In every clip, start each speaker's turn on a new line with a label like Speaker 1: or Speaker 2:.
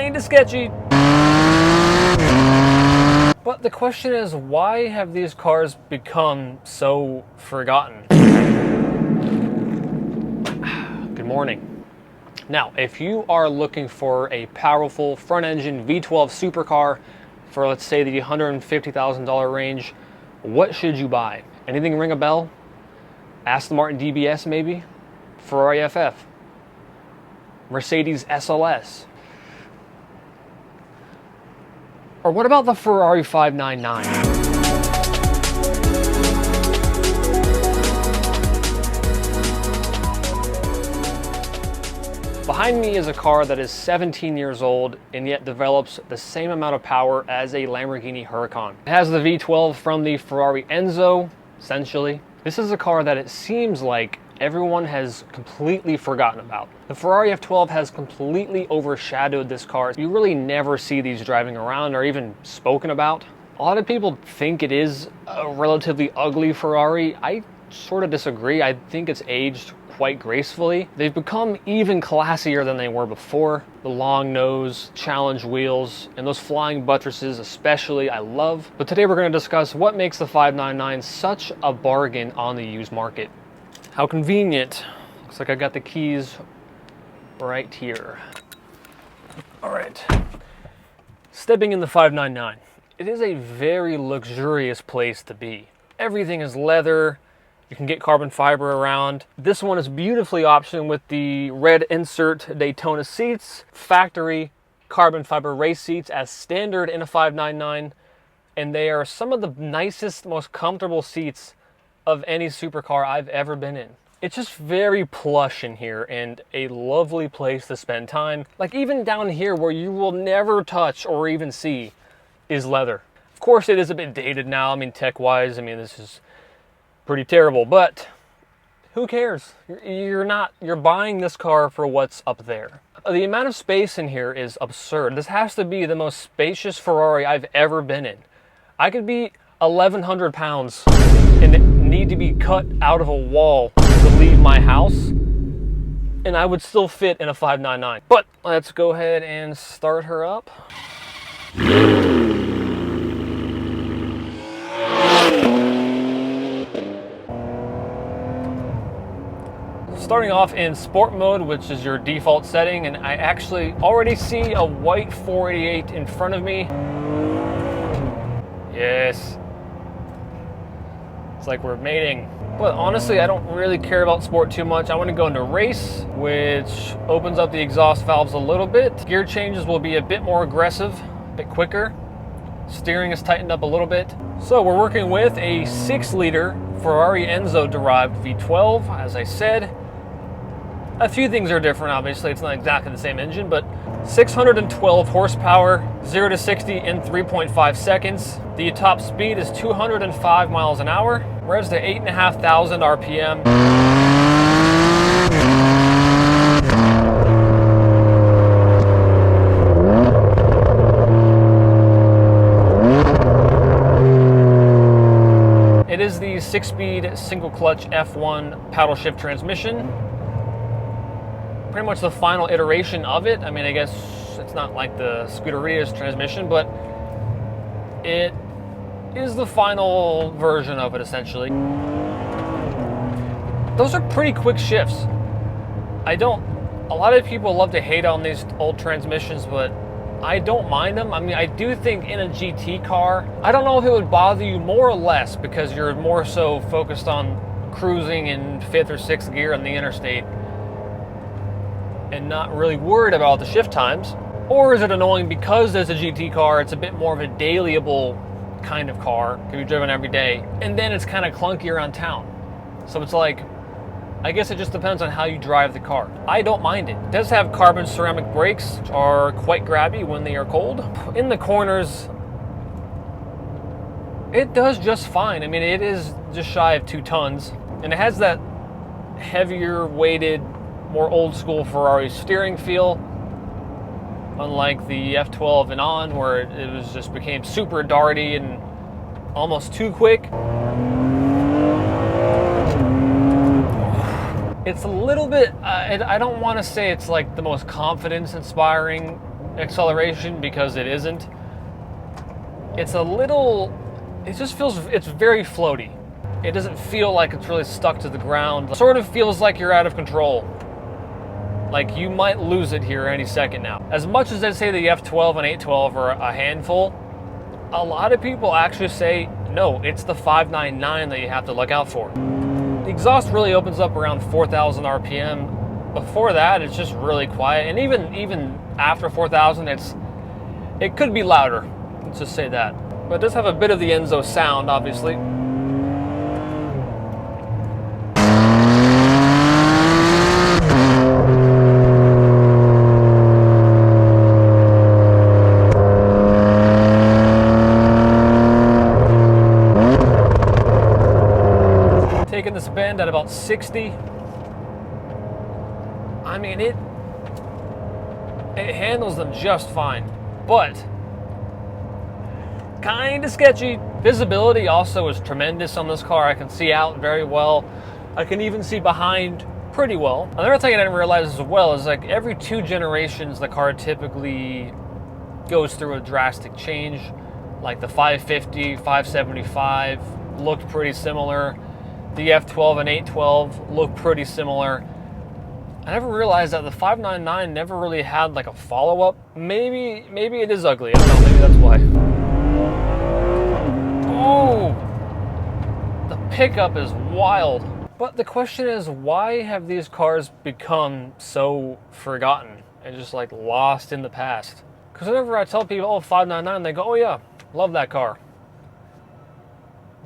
Speaker 1: kinda sketchy. But the question is, why have these cars become so forgotten? Good morning. Now, if you are looking for a powerful front-engine V12 supercar for, let's say, the $150,000 range, what should you buy? Anything ring a bell? Aston Martin DBS maybe? Ferrari FF? Mercedes SLS? Or what about the Ferrari 599? Behind me is a car that is 17 years old and yet develops the same amount of power as a Lamborghini Huracan. It has the V12 from the Ferrari Enzo, essentially. This is a car that it seems like everyone has completely forgotten about. The Ferrari F12 has completely overshadowed this car. You really never see these driving around or even spoken about. A lot of people think it is a relatively ugly Ferrari. I sort of disagree. I think it's aged quite gracefully. They've become even classier than they were before. The long nose, challenge wheels, and those flying buttresses especially, I love. But today we're going to discuss what makes the 599 such a bargain on the used market. How convenient. Looks like I got the keys right here. All right. Stepping in the 599. It is a very luxurious place to be. Everything is leather. You can get carbon fiber around. This one is beautifully optioned with the red insert Daytona seats, factory carbon fiber race seats as standard in a 599, and they are some of the nicest, most comfortable seats of any supercar I've ever been in. It's just very plush in here and a lovely place to spend time. Like even down here where you will never touch or even see is leather. Of course it is a bit dated now. I mean, tech-wise, I mean, this is pretty terrible, but who cares? You're buying this car for what's up there. The amount of space in here is absurd. This has to be the most spacious Ferrari I've ever been in. I could be 1,100 pounds and need to be cut out of a wall to leave my house, and I would still fit in a 599. But let's go ahead and start her up. Starting off in sport mode, which is your default setting, and I actually already see a white 488 in front of me. Yes. It's like we're mating. But honestly, I don't really care about sport too much. I want to go into race, which opens up the exhaust valves a little bit. Gear changes will be a bit more aggressive, a bit quicker. Steering is tightened up a little bit. So we're working with a 6-liter Ferrari Enzo derived V12, as I said. A few things are different, obviously. It's not exactly the same engine, but 612 horsepower, 0 to 60 in 3.5 seconds. The top speed is 205 miles an hour. Revs to 8,500 RPM. It is the 6-speed single clutch F1 paddle shift transmission. Pretty much the final iteration of it. I mean, I guess it's not like the Scuderia's transmission, but it is the final version of it, essentially. Those are pretty quick shifts. A lot of people love to hate on these old transmissions, but I don't mind them. I mean, I do think in a GT car, I don't know if it would bother you more or less because you're more so focused on cruising in 5th or 6th gear on the interstate and not really worried about the shift times. Or is it annoying because as a GT car, it's a bit more of a dailyable kind of car, can be driven every day, and then it's kind of clunky around town. So it's like, I guess it just depends on how you drive the car. I don't mind it. It does have carbon ceramic brakes, which are quite grabby when they are cold. In the corners, it does just fine. I mean, it is just shy of 2 tons, and it has that heavier weighted, more old school Ferrari steering feel, unlike the F12 and on, where it was just became super darty and almost too quick. It's a little bit, I don't want to say it's like the most confidence inspiring acceleration because it isn't. It's a little, it just feels, it's very floaty. It doesn't feel like it's really stuck to the ground. It sort of feels like you're out of control. Like you might lose it here any second now. As much as they say the F12 and 812 are a handful, a lot of people actually say, no, it's the 599 that you have to look out for. The exhaust really opens up around 4,000 RPM. Before that, it's just really quiet. And even after 4,000, it could be louder. Let's just say that. But it does have a bit of the Enzo sound, obviously. Taking this bend at about 60. I mean, it handles them just fine, but kind of sketchy. Visibility also is tremendous on this car. I can see out very well. I can even see behind pretty well. Another thing I didn't realize as well is like every 2 generations, the car typically goes through a drastic change. Like the 550, 575 looked pretty similar. The F12 and 812 look pretty similar. I never realized that the 599 never really had like a follow-up. Maybe it is ugly. I don't know, maybe that's why. Oh! The pickup is wild. But the question is, why have these cars become so forgotten and just like lost in the past? Because whenever I tell people, oh, 599, they go, oh yeah, love that car.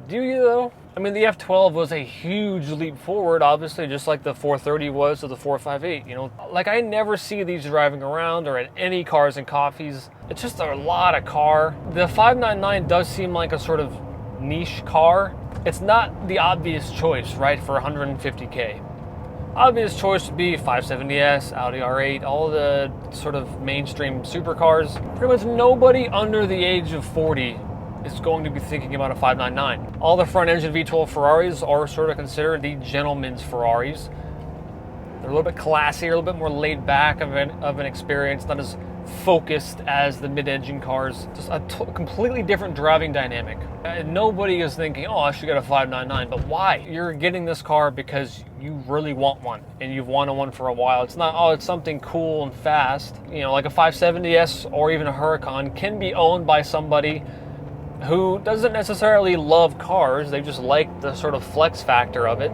Speaker 1: Do you though? I mean, the F12 was a huge leap forward, obviously, just like the 430 was to the 458, you know? Like, I never see these driving around or at any cars and coffees. It's just a lot of car. The 599 does seem like a sort of niche car. It's not the obvious choice, right, for 150K. Obvious choice would be 570S, Audi R8, all the sort of mainstream supercars. Pretty much nobody under the age of 40 is going to be thinking about a 599. All the front engine V12 Ferraris are sort of considered the gentleman's Ferraris. They're a little bit classier, a little bit more laid back of an experience, not as focused as the mid-engine cars. Just a completely different driving dynamic. Nobody is thinking, oh, I should get a 599, but why? You're getting this car because you really want one, and you've wanted one for a while. It's not, oh, it's something cool and fast. You know, like a 570S or even a Huracan can be owned by somebody who doesn't necessarily love cars, they just like the sort of flex factor of it.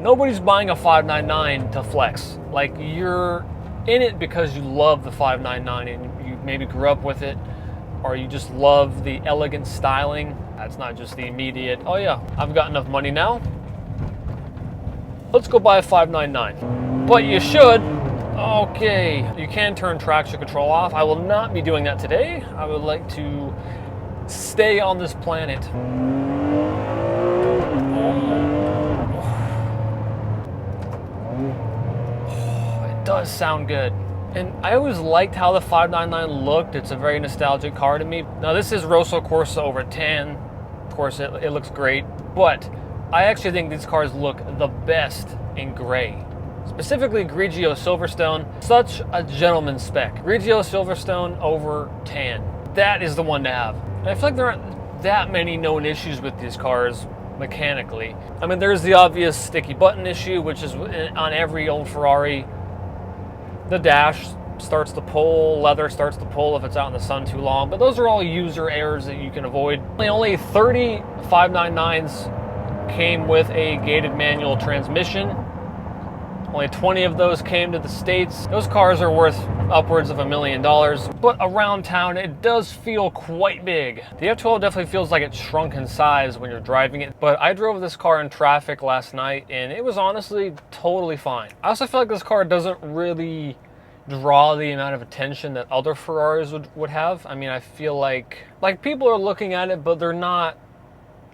Speaker 1: Nobody's buying a 599 to flex. Like, you're in it because you love the 599 and you maybe grew up with it, or you just love the elegant styling. That's not just the immediate, oh yeah, I've got enough money now, let's go buy a 599. But you should. Okay, you can turn traction control off. I will not be doing that today. I would like to stay on this planet. It does sound good. And I always liked how the 599 looked. It's a very nostalgic car to me. Now this is Rosso Corsa over tan. Of course, it looks great. But I actually think these cars look the best in gray. Specifically Grigio Silverstone, such a gentleman's spec. Grigio Silverstone over tan. That is the one to have. And I feel like there aren't that many known issues with these cars mechanically. I mean, there's the obvious sticky button issue, which is on every old Ferrari. The dash starts to pull, leather starts to pull if it's out in the sun too long, but those are all user errors that you can avoid. Only 30 599s came with a gated manual transmission. Only 20 of those came to the States. Those cars are worth upwards of $1 million, but around town it does feel quite big. The F12 definitely feels like it's shrunk in size when you're driving it, but I drove this car in traffic last night and it was honestly totally fine. I also feel like this car doesn't really draw the amount of attention that other Ferraris would have. I mean, I feel like people are looking at it, but they're not.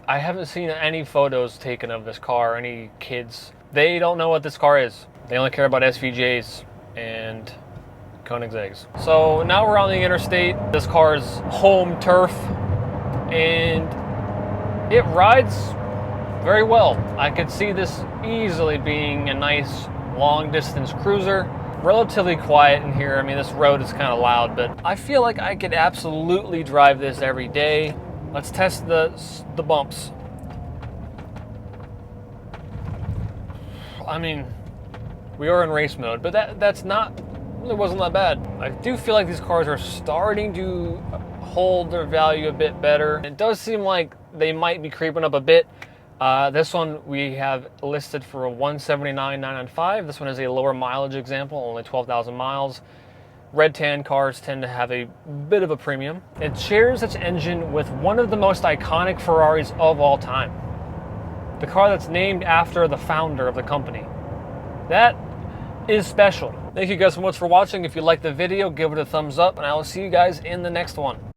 Speaker 1: I haven't seen any photos taken of this car, any kids. They don't know what this car is. They only care about SVJs and Koenigsegg's. So now we're on the interstate, this car's home turf, and it rides very well. I could see this easily being a nice long distance cruiser. relatively quiet in here. I mean, this road is kind of loud, but I feel like I could absolutely drive this every day. Let's test the bumps. I mean, we are in race mode, but that's not, it wasn't that bad. I do feel like these cars are starting to hold their value a bit better. It does seem like they might be creeping up a bit. This one we have listed for a 179,995. This one is a lower mileage example, only 12,000 miles. Red tan cars tend to have a bit of a premium. It shares its engine with one of the most iconic Ferraris of all time. The car that's named after the founder of the company. That is special. Thank you guys so much for watching. If you liked the video, give it a thumbs up, and I will see you guys in the next one.